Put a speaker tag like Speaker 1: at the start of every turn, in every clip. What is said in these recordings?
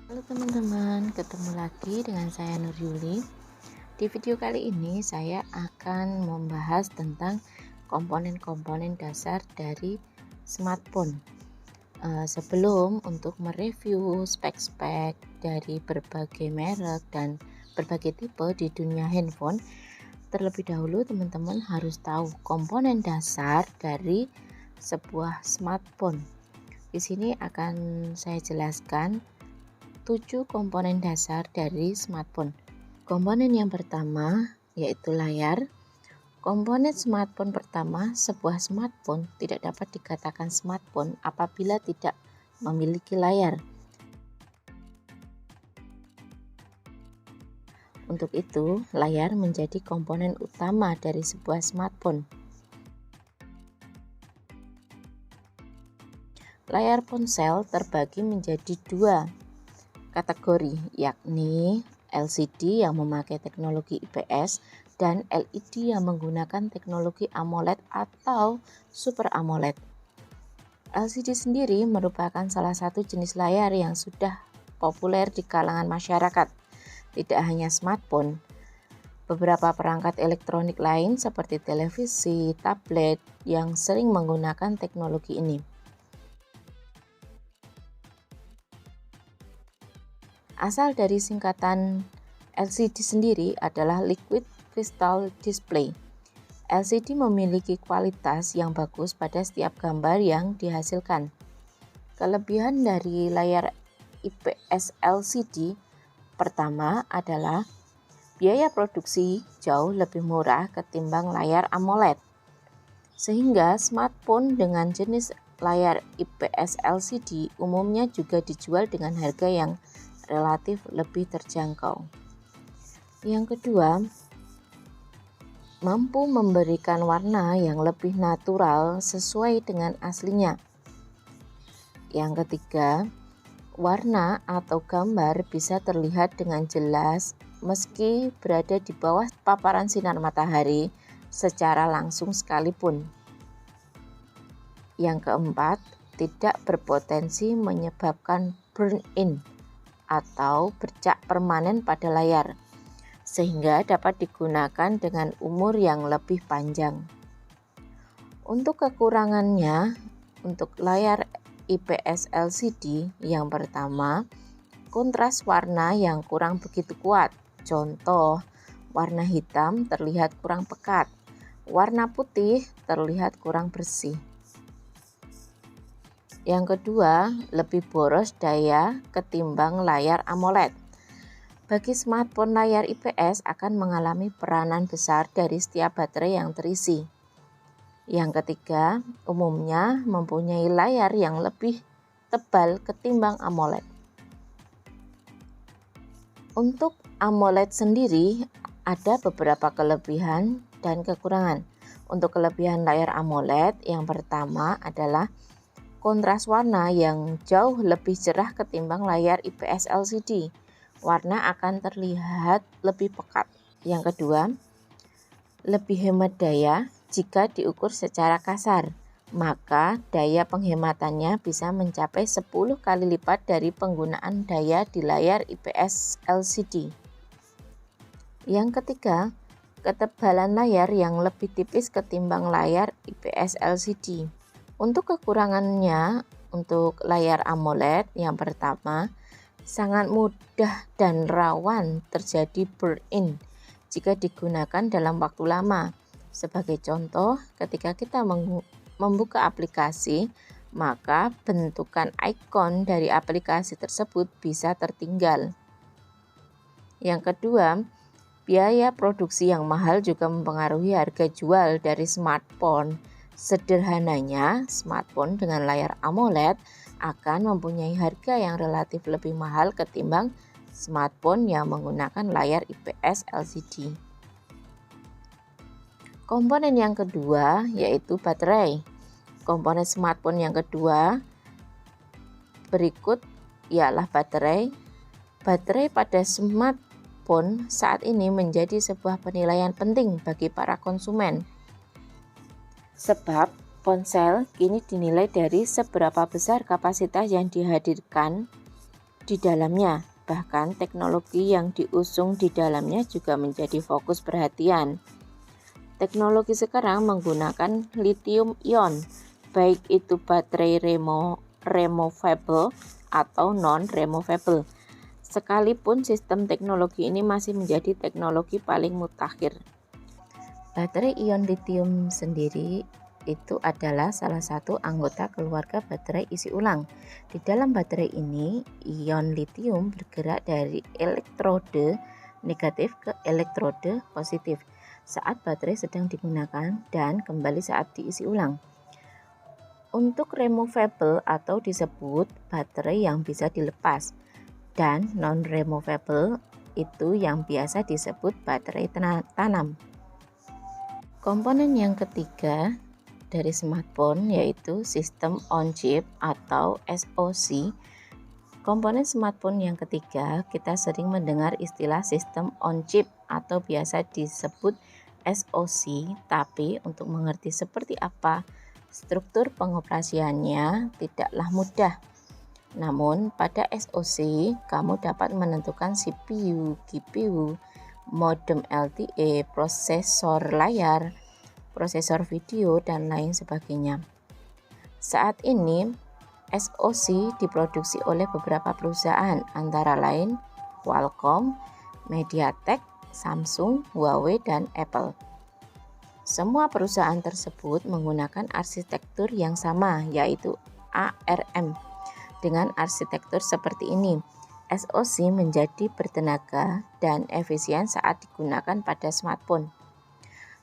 Speaker 1: Halo teman-teman, ketemu lagi dengan saya Nur Yuli. Di video kali ini saya akan membahas tentang komponen-komponen dasar dari smartphone. Sebelum untuk mereview spek-spek dari berbagai merek dan berbagai tipe di dunia handphone, terlebih dahulu teman-teman harus tahu komponen dasar dari sebuah smartphone. Di sini akan saya jelaskan 7 komponen dasar dari smartphone. Komponen yang pertama yaitu layar. Komponen smartphone pertama, sebuah smartphone tidak dapat dikatakan smartphone apabila tidak memiliki layar. Untuk itu, layar menjadi komponen utama dari sebuah smartphone. Layar ponsel terbagi menjadi dua kategori, yakni LCD yang memakai teknologi IPS dan LED yang menggunakan teknologi AMOLED atau Super AMOLED. LCD sendiri merupakan salah satu jenis layar yang sudah populer di kalangan masyarakat, tidak hanya smartphone. Beberapa perangkat elektronik lain seperti televisi, tablet yang sering menggunakan teknologi ini. Asal dari singkatan LCD sendiri adalah Liquid Crystal Display. LCD memiliki kualitas yang bagus pada setiap gambar yang dihasilkan. Kelebihan dari layar IPS LCD pertama adalah biaya produksi jauh lebih murah ketimbang layar AMOLED. Sehingga smartphone dengan jenis layar IPS LCD umumnya juga dijual dengan harga yang relatif lebih terjangkau. Yang kedua, mampu memberikan warna yang lebih natural sesuai dengan aslinya. Yang ketiga, warna atau gambar bisa terlihat dengan jelas meski berada di bawah paparan sinar matahari secara langsung sekalipun. Yang keempat, tidak berpotensi menyebabkan burn-in atau bercak permanen pada layar, sehingga dapat digunakan dengan umur yang lebih panjang. Untuk kekurangannya, untuk layar IPS LCD yang pertama, kontras warna yang kurang begitu kuat. Contoh, warna hitam terlihat kurang pekat, warna putih terlihat kurang bersih. Yang kedua, lebih boros daya ketimbang layar AMOLED. Bagi smartphone, layar IPS akan mengalami peranan besar dari setiap baterai yang terisi. Yang ketiga, umumnya mempunyai layar yang lebih tebal ketimbang AMOLED. Untuk AMOLED sendiri ada beberapa kelebihan dan kekurangan. Untuk kelebihan layar AMOLED, yang pertama adalah kontras warna yang jauh lebih cerah ketimbang layar IPS LCD. Warna akan terlihat lebih pekat. Yang kedua, lebih hemat daya jika diukur secara kasar, maka daya penghematannya bisa mencapai 10 kali lipat dari penggunaan daya di layar IPS LCD. Yang ketiga, ketebalan layar yang lebih tipis ketimbang layar IPS LCD. Untuk kekurangannya, untuk layar AMOLED yang pertama, sangat mudah dan rawan terjadi burn-in jika digunakan dalam waktu lama. Sebagai contoh, ketika kita membuka aplikasi, maka bentukan ikon dari aplikasi tersebut bisa tertinggal. Yang kedua, biaya produksi yang mahal juga mempengaruhi harga jual dari smartphone. Sederhananya, smartphone dengan layar AMOLED akan mempunyai harga yang relatif lebih mahal ketimbang smartphone yang menggunakan layar IPS LCD. Komponen yang kedua yaitu baterai. Komponen smartphone yang kedua berikut ialah baterai. Baterai pada smartphone saat ini menjadi sebuah penilaian penting bagi para konsumen. Sebab ponsel kini dinilai dari seberapa besar kapasitas yang dihadirkan di dalamnya. Bahkan teknologi yang diusung di dalamnya juga menjadi fokus perhatian. Teknologi sekarang menggunakan lithium ion, baik itu baterai removable atau non-removable. Sekalipun sistem teknologi ini masih menjadi teknologi paling mutakhir. Baterai ion lithium sendiri itu adalah salah satu anggota keluarga baterai isi ulang. Di dalam baterai ini, ion lithium bergerak dari elektrode negatif ke elektrode positif saat baterai sedang digunakan dan kembali saat diisi ulang. Untuk removable atau disebut baterai yang bisa dilepas, dan non-removable itu yang biasa disebut baterai tanam. Komponen yang ketiga dari smartphone yaitu sistem on chip atau SoC. Komponen smartphone yang ketiga, kita sering mendengar istilah sistem on chip atau biasa disebut SoC, tapi untuk mengerti seperti apa struktur pengoperasiannya tidaklah mudah. Namun pada SoC kamu dapat menentukan CPU, GPU, modem LTE, prosesor layar, prosesor video, dan lain sebagainya. Saat ini, SoC diproduksi oleh beberapa perusahaan, antara lain Qualcomm, MediaTek, Samsung, Huawei, dan Apple. Semua perusahaan tersebut menggunakan arsitektur yang sama, yaitu ARM. Dengan arsitektur seperti ini, SoC menjadi bertenaga dan efisien saat digunakan pada smartphone.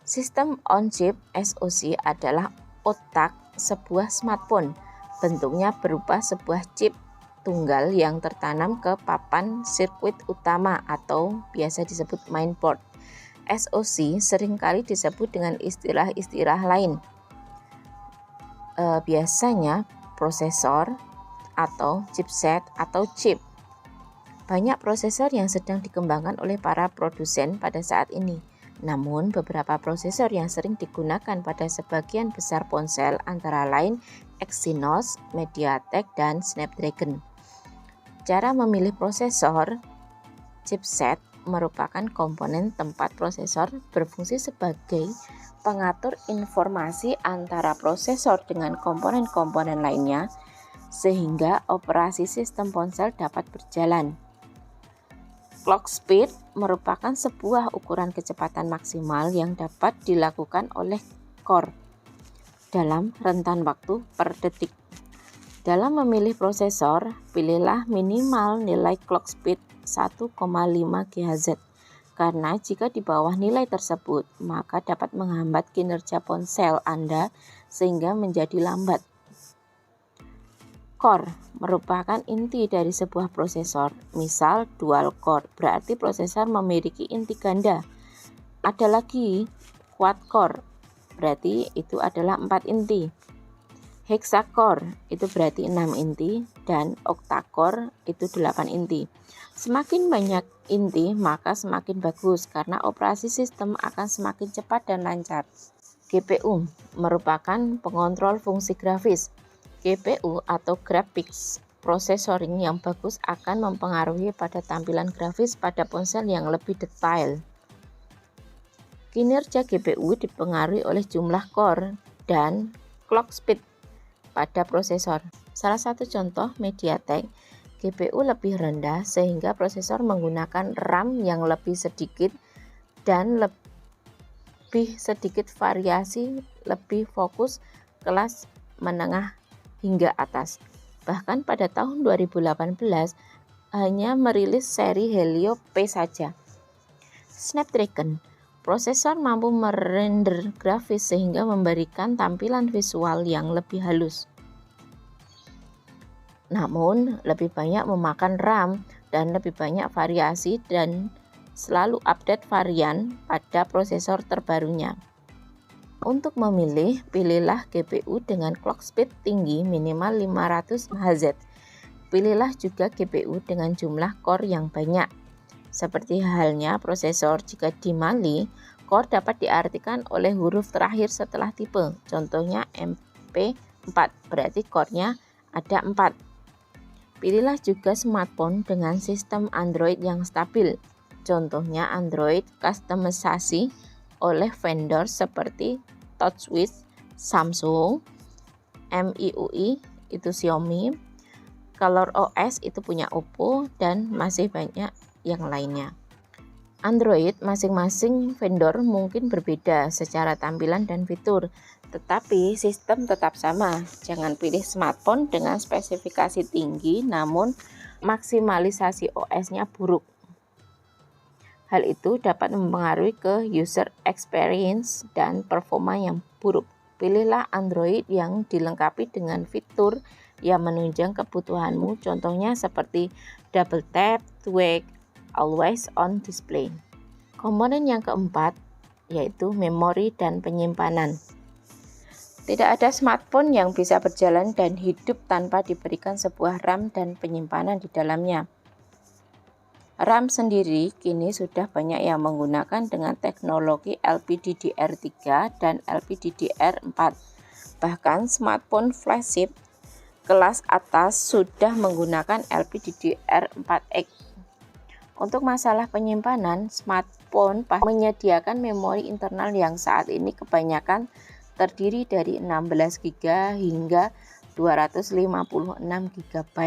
Speaker 1: Sistem on-chip SoC adalah otak sebuah smartphone. Bentuknya berupa sebuah chip tunggal yang tertanam ke papan sirkuit utama atau biasa disebut mainboard. SoC seringkali disebut dengan istilah-istilah lain. Biasanya prosesor atau chipset atau chip. Banyak prosesor yang sedang dikembangkan oleh para produsen pada saat ini. Namun beberapa prosesor yang sering digunakan pada sebagian besar ponsel antara lain Exynos, MediaTek, dan Snapdragon. Cara memilih prosesor, chipset merupakan komponen tempat prosesor berfungsi sebagai pengatur informasi antara prosesor dengan komponen-komponen lainnya sehingga operasi sistem ponsel dapat berjalan. Clock speed merupakan sebuah ukuran kecepatan maksimal yang dapat dilakukan oleh core dalam rentan waktu per detik. Dalam memilih prosesor, pilihlah minimal nilai clock speed 1,5 GHz, karena jika di bawah nilai tersebut, maka dapat menghambat kinerja ponsel Anda sehingga menjadi lambat. Core merupakan inti dari sebuah prosesor, misal dual core, berarti prosesor memiliki inti ganda. Ada lagi quad core, berarti itu adalah 4 inti. Hexacore itu berarti 6 inti, dan octa-core itu 8 inti. Semakin banyak inti, maka semakin bagus karena operasi sistem akan semakin cepat dan lancar. GPU merupakan pengontrol fungsi grafis. GPU atau Graphics Processing yang bagus akan mempengaruhi pada tampilan grafis pada ponsel yang lebih detail. Kinerja GPU dipengaruhi oleh jumlah core dan clock speed pada prosesor. Salah satu contoh MediaTek, GPU lebih rendah sehingga prosesor menggunakan RAM yang lebih sedikit dan lebih sedikit variasi, lebih fokus kelas menengah hingga atas. Bahkan pada tahun 2018 hanya merilis seri Helio P saja. Snapdragon, prosesor mampu merender grafis sehingga memberikan tampilan visual yang lebih halus. Namun lebih banyak memakan RAM dan lebih banyak variasi dan selalu update varian pada prosesor terbarunya. Untuk memilih, pilihlah GPU dengan clock speed tinggi minimal 500 Hz. Pilihlah juga GPU dengan jumlah core yang banyak. Seperti halnya prosesor, jika dimilih, core dapat diartikan oleh huruf terakhir setelah tipe. Contohnya MP4, berarti core-nya ada 4. Pilihlah juga smartphone dengan sistem Android yang stabil. Contohnya Android customisasi oleh vendor seperti TouchWiz Samsung, MIUI itu Xiaomi, ColorOS itu punya Oppo, dan masih banyak yang lainnya. Android masing-masing vendor mungkin berbeda secara tampilan dan fitur, tetapi sistem tetap sama. Jangan pilih smartphone dengan spesifikasi tinggi namun maksimalisasi OS-nya buruk. Hal itu dapat mempengaruhi ke user experience dan performa yang buruk. Pilihlah Android yang dilengkapi dengan fitur yang menunjang kebutuhanmu, contohnya seperti double tap, wake, always on display. Komponen yang keempat yaitu memori dan penyimpanan. Tidak ada smartphone yang bisa berjalan dan hidup tanpa diberikan sebuah RAM dan penyimpanan di dalamnya. RAM sendiri kini sudah banyak yang menggunakan dengan teknologi LPDDR3 dan LPDDR4. Bahkan smartphone flagship kelas atas sudah menggunakan LPDDR4X. Untuk masalah penyimpanan, smartphone menyediakan memori internal yang saat ini kebanyakan terdiri dari 16 GB hingga 256 GB.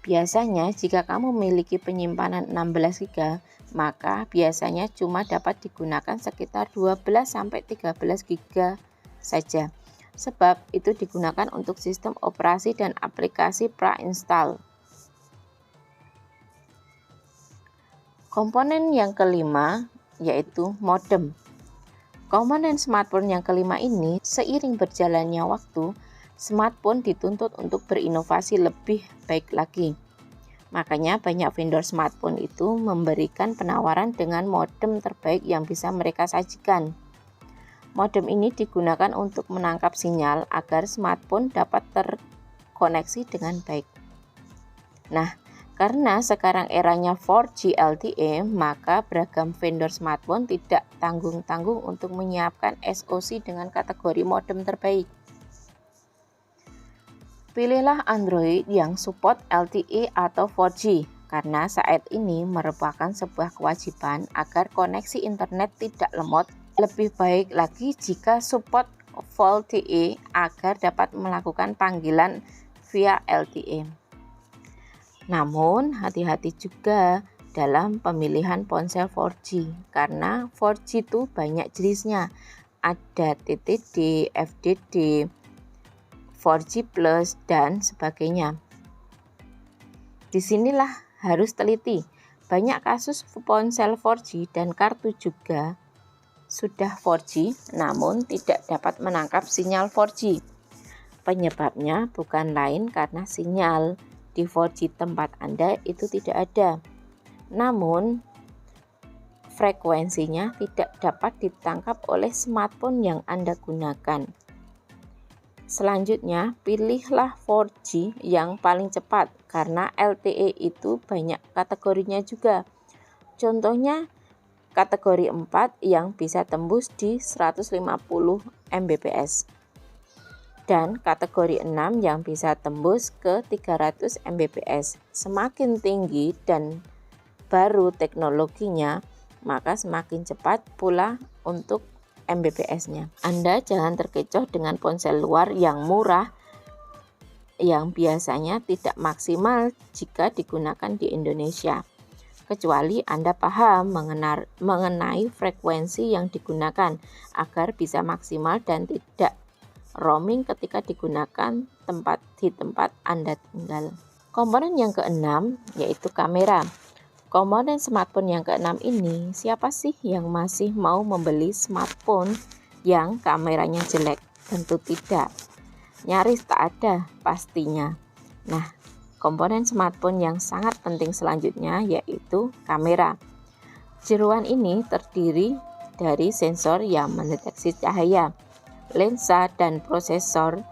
Speaker 1: Biasanya jika kamu memiliki penyimpanan 16 GB, maka biasanya cuma dapat digunakan sekitar 12-13 GB saja. Sebab itu digunakan untuk sistem operasi dan aplikasi pra-install. Komponen yang kelima yaitu modem. Komponen smartphone yang kelima ini seiring berjalannya waktu, smartphone dituntut untuk berinovasi lebih baik lagi. Makanya banyak vendor smartphone itu memberikan penawaran dengan modem terbaik yang bisa mereka sajikan. Modem ini digunakan untuk menangkap sinyal agar smartphone dapat terkoneksi dengan baik. Nah, karena sekarang eranya 4G LTE, maka beragam vendor smartphone tidak tanggung-tanggung untuk menyiapkan SoC dengan kategori modem terbaik. Pilihlah Android yang support LTE atau 4G, karena saat ini merupakan sebuah kewajiban agar koneksi internet tidak lemot. Lebih baik lagi jika support VoLTE agar dapat melakukan panggilan via LTE. Namun hati-hati juga dalam pemilihan ponsel 4G, karena 4G itu banyak jenisnya. Ada TTD, FDD, 4G Plus, dan sebagainya. Disinilah harus teliti. Banyak kasus ponsel 4G dan kartu juga sudah 4G namun tidak dapat menangkap sinyal 4G. Penyebabnya bukan lain karena sinyal di 4G tempat Anda itu tidak ada. Namun frekuensinya tidak dapat ditangkap oleh smartphone yang Anda gunakan. Selanjutnya, pilihlah 4G yang paling cepat karena LTE itu banyak kategorinya juga. Contohnya kategori 4 yang bisa tembus di 150 Mbps dan kategori 6 yang bisa tembus ke 300 Mbps. Semakin tinggi dan baru teknologinya, maka semakin cepat pula untuk Mbps-nya. Anda jangan terkecoh dengan ponsel luar yang murah yang biasanya tidak maksimal jika digunakan di Indonesia, kecuali Anda paham mengenai frekuensi yang digunakan agar bisa maksimal dan tidak roaming ketika digunakan di tempat Anda tinggal. Komponen yang keenam yaitu kamera. Komponen smartphone yang keenam ini, siapa sih yang masih mau membeli smartphone yang kameranya jelek? Tentu tidak. Nyaris tak ada pastinya. Nah, komponen smartphone yang sangat penting selanjutnya yaitu kamera. Jeruan ini terdiri dari sensor yang mendeteksi cahaya, lensa dan prosesor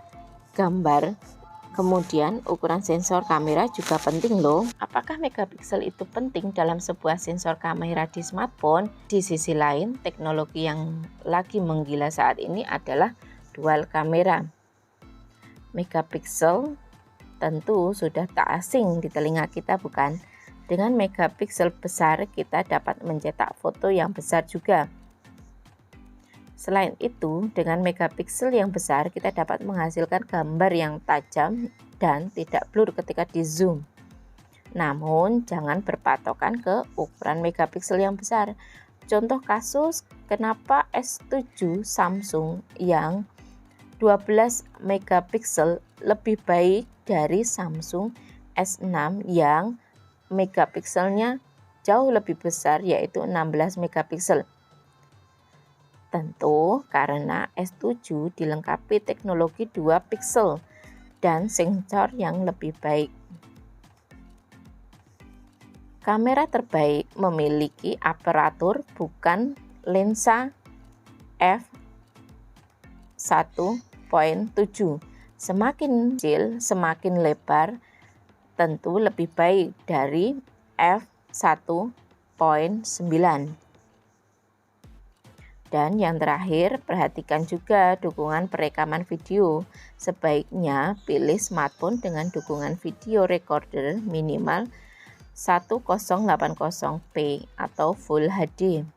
Speaker 1: gambar. Kemudian ukuran sensor kamera juga penting loh. Apakah megapiksel itu penting dalam sebuah sensor kamera di smartphone? Di sisi lain, teknologi yang lagi menggila saat ini adalah dual kamera. Megapiksel Tentu sudah tak asing di telinga kita, bukan? Dengan megapiksel besar kita dapat mencetak foto yang besar juga. Selain itu, dengan megapiksel yang besar kita dapat menghasilkan gambar yang tajam dan tidak blur ketika di zoom. Namun, jangan berpatokan ke ukuran megapiksel yang besar. Contoh kasus kenapa S7 Samsung yang 12 megapiksel lebih baik dari Samsung S6 yang megapikselnya jauh lebih besar, yaitu 16 megapiksel. Tentu karena S7 dilengkapi teknologi 2 piksel dan sensor yang lebih baik. Kamera terbaik memiliki aparatur bukan lensa f1.7. Semakin kecil, semakin lebar, tentu lebih baik dari f1.9. Dan yang terakhir, perhatikan juga dukungan perekaman video. Sebaiknya pilih smartphone dengan dukungan video recorder minimal 1080p atau Full HD.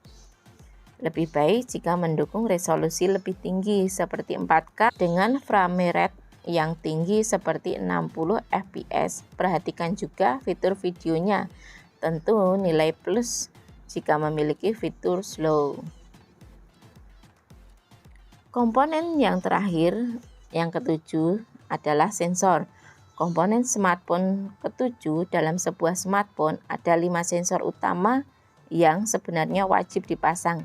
Speaker 1: Lebih baik jika mendukung resolusi lebih tinggi seperti 4K dengan frame rate yang tinggi seperti 60 fps. Perhatikan juga fitur videonya. Tentu nilai plus jika memiliki fitur slow. Komponen yang terakhir, yang ketujuh, adalah sensor. Komponen smartphone ketujuh, dalam sebuah smartphone ada 5 sensor utama yang sebenarnya wajib dipasang.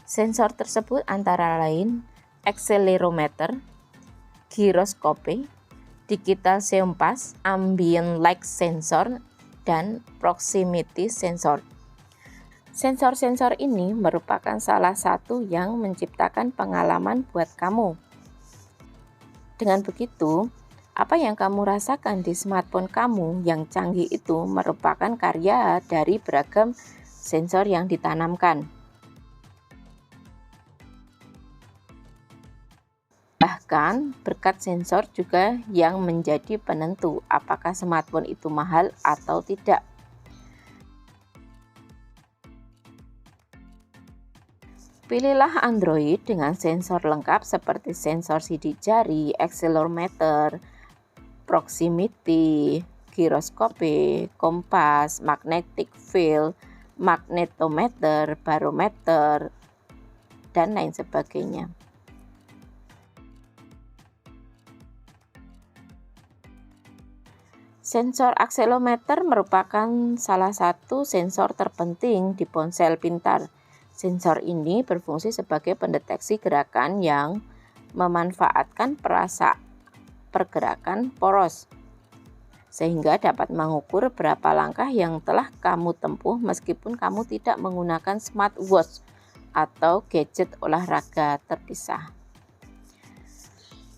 Speaker 1: Sensor tersebut antara lain accelerometer, giroskope, digital seumpage, ambient light sensor, dan proximity sensor. Sensor-sensor ini merupakan salah satu yang menciptakan pengalaman buat kamu. Dengan begitu, apa yang kamu rasakan di smartphone kamu yang canggih itu merupakan karya dari beragam sensor yang ditanamkan. Bahkan, berkat sensor juga yang menjadi penentu apakah smartphone itu mahal atau tidak. Pilihlah Android dengan sensor lengkap seperti sensor sidik jari, accelerometer, proximity, giroskope, kompas, magnetic field, magnetometer, barometer, dan lain sebagainya. Sensor accelerometer merupakan salah satu sensor terpenting di ponsel pintar. Sensor ini berfungsi sebagai pendeteksi gerakan yang memanfaatkan pergerakan poros, sehingga dapat mengukur berapa langkah yang telah kamu tempuh meskipun kamu tidak menggunakan smartwatch atau gadget olahraga terpisah.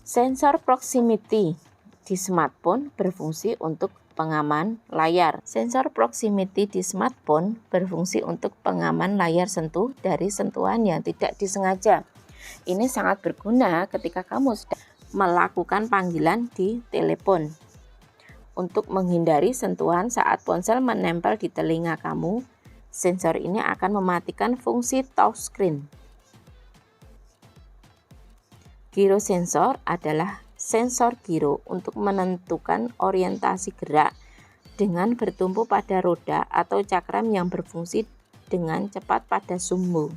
Speaker 1: Sensor proximity di smartphone berfungsi untuk pengaman layar. Sensor proximity di smartphone berfungsi untuk pengaman layar sentuh dari sentuhan yang tidak disengaja. Ini sangat berguna ketika kamu sedang melakukan panggilan di telepon. Untuk menghindari sentuhan saat ponsel menempel di telinga kamu, sensor ini akan mematikan fungsi touchscreen. Gyrosensor adalah sensor giro untuk menentukan orientasi gerak dengan bertumpu pada roda atau cakram yang berfungsi dengan cepat pada sumbu.